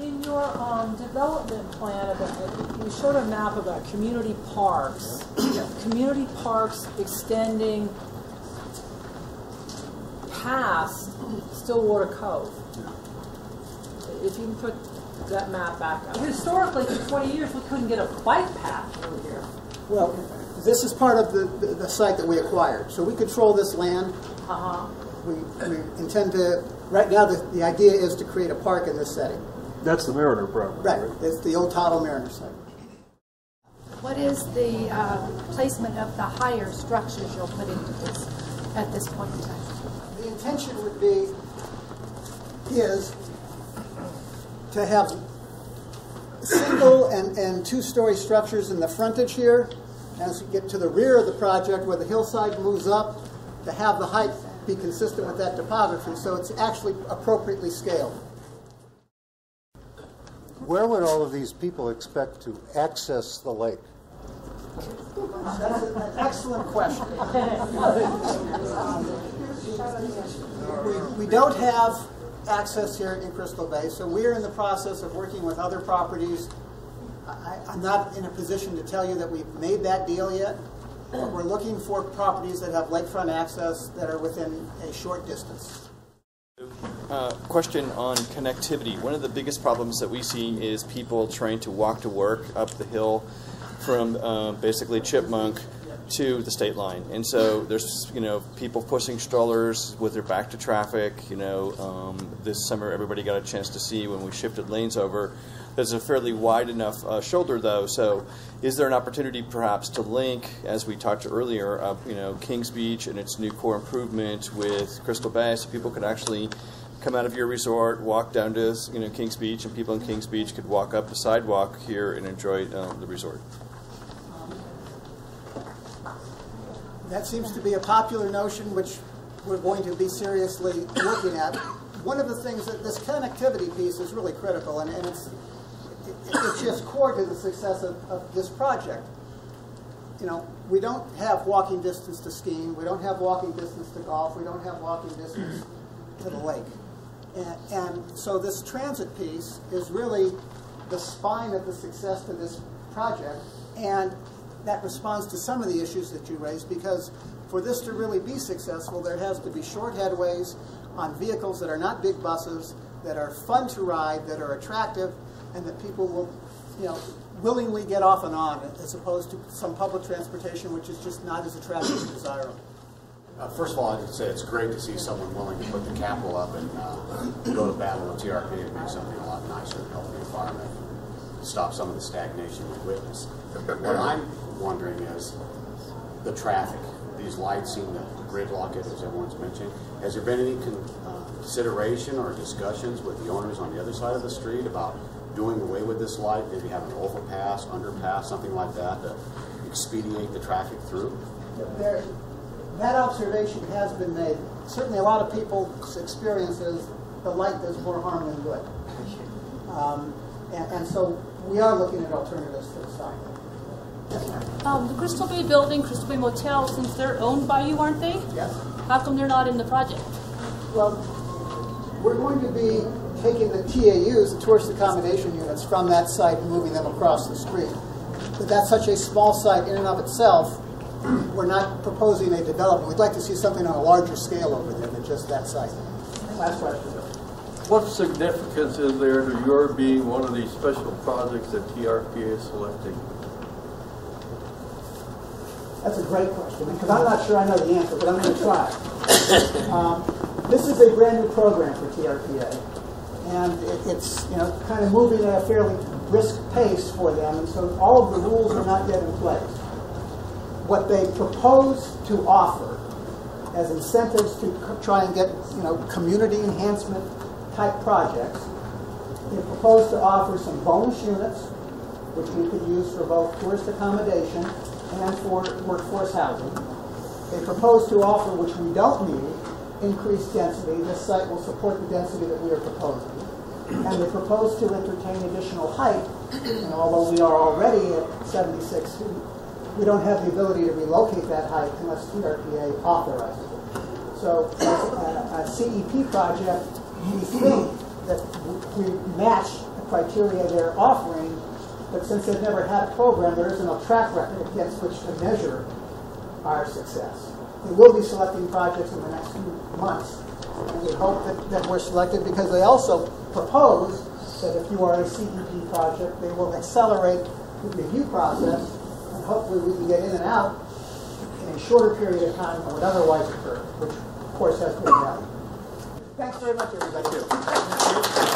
In your development plan, you showed a map about community parks. Community parks extending past Stillwater Cove. If you can put that map back up. Historically, for 20 years, we couldn't get a bike path through here. Well, this is part of the site that we acquired. So we control this land. We intend to, right now the idea is to create a park in this setting. That's the Mariner property, right? It's the old Tuttle Mariner site. What is the placement of the higher structures you'll put into this at this point in time? The intention would be to have single and two-story structures in the frontage here. As you get to the rear of the project where the hillside moves up, to have the height be consistent with that topography, so it's actually appropriately scaled. Where would all of these people expect to access the lake? That's an excellent question. We don't have access here in Crystal Bay, so we're in the process of working with other properties. I'm not in a position to tell you that we've made that deal yet, but we're looking for properties that have lakefront access that are within a short distance. Question on connectivity. One of the biggest problems that we see is people trying to walk to work up the hill from basically Chipmunk to the state line, and so there's people pushing strollers with their back to traffic. This summer everybody got a chance to see when we shifted lanes over. There's a fairly wide enough shoulder though, so is there an opportunity perhaps to link, as we talked earlier, Kings Beach and its new core improvement with Crystal Bay, so people could actually come out of your resort, walk down to Kings Beach, and people in Kings Beach could walk up the sidewalk here and enjoy the resort? That seems to be a popular notion which we're going to be seriously looking at. One of the things that this connectivity piece is really critical, and it's just core to the success of this project. We don't have walking distance to skiing, we don't have walking distance to golf, we don't have walking distance to the lake. And so this transit piece is really the spine of the success to this project, and that responds to some of the issues that you raised, because for this to really be successful, there has to be short headways on vehicles that are not big buses, that are fun to ride, that are attractive, and that people will, willingly get off and on, as opposed to some public transportation which is just not as attractive and desirable. First of all, I'd say it's great to see someone willing to put the capital up and go to battle with TRP and make something a lot nicer and help the environment, stop some of the stagnation we witness. What I'm wondering is the traffic. These lights seem to gridlock it, as everyone's mentioning. Has there been any consideration or discussions with the owners on the other side of the street about doing away with this light, maybe have an overpass, underpass, something like that to expedite the traffic through? That observation has been made. Certainly a lot of people's experience is the light does more harm than good. And so we are looking at alternatives to the site. The Crystal Bay building, Crystal Bay Motel, since they're owned by you, aren't they? Yes. How come they're not in the project? Well, we're going to be taking the TAUs, the tourist accommodation units, from that site and moving them across the street. But that's such a small site in and of itself, we're not proposing a development. We'd like to see something on a larger scale over there than just that site. Last question. What significance is there to your being one of these special projects that TRPA is selecting? That's a great question, because I'm not sure I know the answer, but I'm going to try. This is a brand new program for TRPA, and it's kind of moving at a fairly brisk pace for them, and so all of the rules are not yet in place. What they propose to offer as incentives to try and get community enhancement type projects, they propose to offer some bonus units, which we could use for both tourist accommodation and for workforce housing. They propose to offer, which we don't need, increased density. This site will support the density that we are proposing. And they propose to entertain additional height, and although we are already at 76 feet, we don't have the ability to relocate that height unless TRPA authorizes it. So as a CEP project, we think that we match criteria they're offering, but since they've never had a program, there isn't a track record against which to measure our success. We will be selecting projects in the next few months, and we hope that we're selected because they also propose that if you are a CEP project, they will accelerate the review process, and hopefully we can get in and out in a shorter period of time than would otherwise occur, which of course has been value. Thanks very much, everybody.